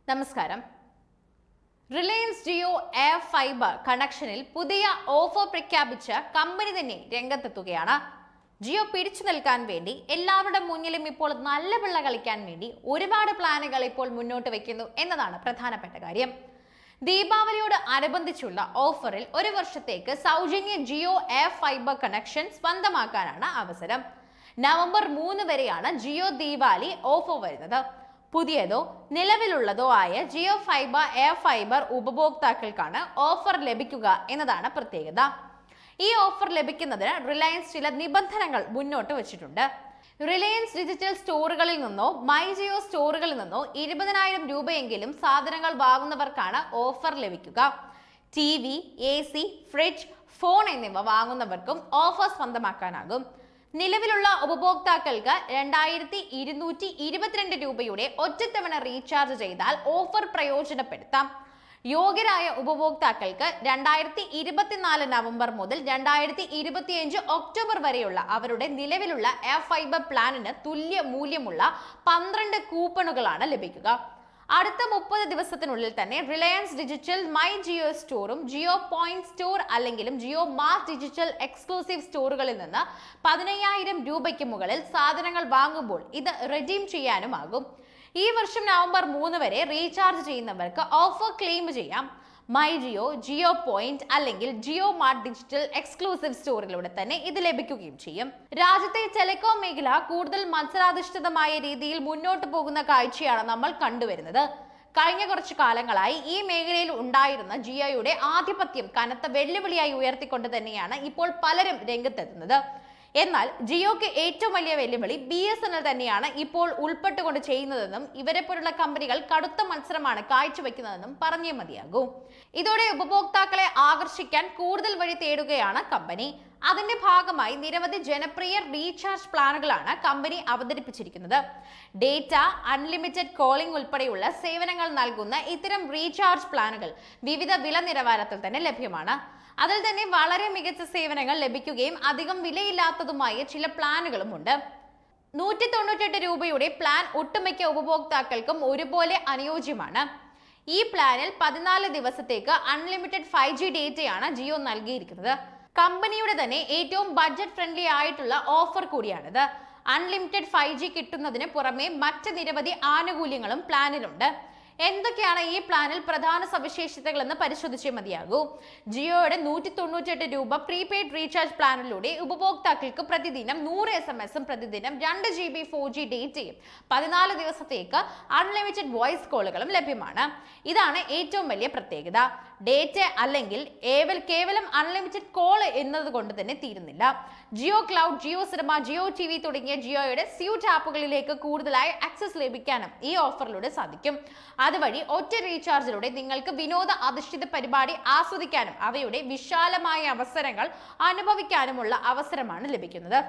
നമസ്കാരം. Reliance Jio air fibre കണക്ഷനിൽ പുതിയ ഓഫർ പ്രഖ്യാപിച്ച കമ്പനി തന്നെ രംഗത്തെത്തുകയാണ്. ജിയോ പിടിച്ചു നിൽക്കാൻ വേണ്ടി എല്ലാവരുടെ മുന്നിലും ഇപ്പോൾ നല്ല പിള്ള കളിക്കാൻ വേണ്ടി ഒരുപാട് പ്ലാനുകൾ ഇപ്പോൾ മുന്നോട്ട് വെക്കുന്നു എന്നതാണ് പ്രധാനപ്പെട്ട കാര്യം. ദീപാവലിയോട് അനുബന്ധിച്ചുള്ള ഓഫറിൽ ഒരു വർഷത്തേക്ക് സൗജന്യ ജിയോ എയർ ഫൈബർ കണക്ഷൻ സ്വന്തമാക്കാനാണ് അവസരം. നവംബർ 3 വരെയാണ് ജിയോ ദീപാവലി ഓഫർ വരുന്നത്. പുതിയതോ നിലവിലുള്ളതോ ആയ ജിയോ ഫൈബർ എയർ ഫൈബർ ഉപഭോക്താക്കൾക്കാണ് ഓഫർ ലഭിക്കുക എന്നതാണ് പ്രത്യേകത. ഈ ഓഫർ ലഭിക്കുന്നതിന് റിലയൻസ് ചില നിബന്ധനകൾ മുന്നോട്ട് വച്ചിട്ടുണ്ട്. റിലയൻസ് ഡിജിറ്റൽ സ്റ്റോറുകളിൽ നിന്നോ മൈ ജിയോ സ്റ്റോറുകളിൽ നിന്നോ 20,000 രൂപയെങ്കിലും സാധനങ്ങൾ വാങ്ങുന്നവർക്കാണ് ഓഫർ ലഭിക്കുക. TV, AC, ഫ്രിഡ്ജ്, ഫോൺ എന്നിവ വാങ്ങുന്നവർക്കും ഓഫർ സ്വന്തമാക്കാനാകും. നിലവിലുള്ള ഉപഭോക്താക്കൾക്ക് 2,222 രൂപയുടെ ഒറ്റത്തവണ റീചാർജ് ചെയ്താൽ ഓഫർ പ്രയോജനപ്പെടുത്താം. യോഗ്യരായ ഉപഭോക്താക്കൾക്ക് 2024 നവംബർ മുതൽ 2025 ഒക്ടോബർ വരെയുള്ള അവരുടെ നിലവിലുള്ള എയർ ഫൈബർ പ്ലാനിന് തുല്യ മൂല്യമുള്ള 12 കൂപ്പണുകളാണ് ലഭിക്കുക. അടുത്ത 30 ദിവസത്തിനുള്ളിൽ തന്നെ റിലയൻസ് ഡിജിറ്റൽ മൈ ജിയോ സ്റ്റോറും ജിയോ പോയിന്റ് സ്റ്റോർ അല്ലെങ്കിലും ജിയോ മാസ് ഡിജിറ്റൽ എക്സ്ക്ലൂസീവ് സ്റ്റോറുകളിൽ നിന്ന് 15,000 രൂപയ്ക്ക് മുകളിൽ സാധനങ്ങൾ വാങ്ങുമ്പോൾ ഇത് റെഡീം ചെയ്യാനുമാകും. ഈ വർഷം നവംബർ 3 വരെ റീചാർജ് ചെയ്യുന്നവർക്ക് ഓഫർ ക്ലെയിം ചെയ്യാം. മൈ ജിയോ, ജിയോ പോയിന്റ് അല്ലെങ്കിൽ ജിയോ മാർട്ട് ഡിജിറ്റൽ എക്സ്ക്ലൂസീവ് സ്റ്റോറിലൂടെ തന്നെ ഇത് ലഭിക്കുകയും ചെയ്യും. രാജ്യത്തെ ടെലികോം മേഖല കൂടുതൽ മത്സരാധിഷ്ഠിതമായ രീതിയിൽ മുന്നോട്ട് പോകുന്ന കാഴ്ചയാണ് നമ്മൾ കണ്ടുവരുന്നത്. കഴിഞ്ഞ കുറച്ചു കാലങ്ങളായി ഈ മേഖലയിൽ ഉണ്ടായിരുന്ന ജിയോയുടെ ആധിപത്യം കനത്ത വെല്ലുവിളിയായി ഉയർത്തിക്കൊണ്ട് തന്നെയാണ് ഇപ്പോൾ പലരും രംഗത്തെത്തുന്നത്. എന്നാൽ ജിയോക്ക് ഏറ്റവും വലിയ വെല്ലുവിളി BSNL തന്നെയാണ് ഇപ്പോൾ ഉൾപ്പെട്ടുകൊണ്ട് ചെയ്യുന്നതെന്നും ഇവരെ പോലുള്ള കമ്പനികൾ കടുത്ത മത്സരമാണ് കാഴ്ചവെക്കുന്നതെന്നും പറഞ്ഞേ മതിയാകൂ. ഇതോടെ ഉപഭോക്താക്കളെ ആകർഷിക്കാൻ കൂടുതൽ വഴി തേടുകയാണ് കമ്പനി. അതിന്റെ ഭാഗമായി നിരവധി ജനപ്രിയ റീചാർജ് പ്ലാനുകളാണ് കമ്പനി അവതരിപ്പിച്ചിരിക്കുന്നത്. ഡേറ്റ, അൺലിമിറ്റഡ് കോളിംഗ് ഉൾപ്പെടെയുള്ള സേവനങ്ങൾ നൽകുന്ന ഇത്തരം റീചാർജ് പ്ലാനുകൾ വിവിധ വില നിലവാരത്തിൽ തന്നെ ലഭ്യമാണ്. അതിൽ തന്നെ വളരെ മികച്ച സേവനങ്ങൾ ലഭിക്കുകയും അധികം വിലയില്ലാത്തതുമായ ചില പ്ലാനുകളും ഉണ്ട്. 198 രൂപയുടെ പ്ലാൻ ഒട്ടുമിക്ക ഉപഭോക്താക്കൾക്കും ഒരുപോലെ അനുയോജ്യമാണ്. ഈ പ്ലാനിൽ 14 ദിവസത്തേക്ക് അൺലിമിറ്റഡ് 5G ഡേറ്റയാണ് ജിയോ നൽകിയിരിക്കുന്നത്. കമ്പനിയുടെ തന്നെ ഏറ്റവും ബഡ്ജറ്റ് ഫ്രണ്ട്ലി ആയിട്ടുള്ള ഓഫർ കൂടിയാണിത്. അൺലിമിറ്റഡ് 5G കിട്ടുന്നതിന് പുറമെ മറ്റ് നിരവധി ആനുകൂല്യങ്ങളും പ്ലാനിലുണ്ട്. എന്തൊക്കെയാണ് ഈ പ്ലാനിൽ പ്രധാന സവിശേഷതകൾ എന്ന് പരിശോധിച്ചേ മതിയാകൂ. ജിയോയുടെ 198 രൂപ പ്രീപെയ്ഡ് റീചാർജ് പ്ലാനിലൂടെ ഉപഭോക്താക്കൾക്ക് പ്രതിദിനം 100 SMS-ഉം പ്രതിദിനം 2 GB 4G ഡേറ്റയും 14 ദിവസത്തേക്ക് അൺലിമിറ്റഡ് വോയിസ് കോളുകളും ലഭ്യമാണ്. ഇതാണ് ഏറ്റവും വലിയ പ്രത്യേകത. ഡേറ്റ അല്ലെങ്കിൽ കേവലം അൺലിമിറ്റഡ് കോൾ എന്നതുകൊണ്ട് തന്നെ തീരുന്നില്ല. Jio cloud, Jio cinema, Jio TV തുടങ്ങിയ ജിയോയുടെ സ്യൂട്ട് ആപ്പുകളിലേക്ക് കൂടുതലായി ആക്സസ് ലഭിക്കാനും ഈ ഓഫറിലൂടെ സാധിക്കും. അതുവഴി ഒറ്റ റീചാർജിലൂടെ നിങ്ങൾക്ക് വിനോദ അധിഷ്ഠിത പരിപാടി ആസ്വദിക്കാനും അവയുടെ വിശാലമായ അവസരങ്ങൾ അനുഭവിക്കാനുമുള്ള അവസരമാണ് ലഭിക്കുന്നത്.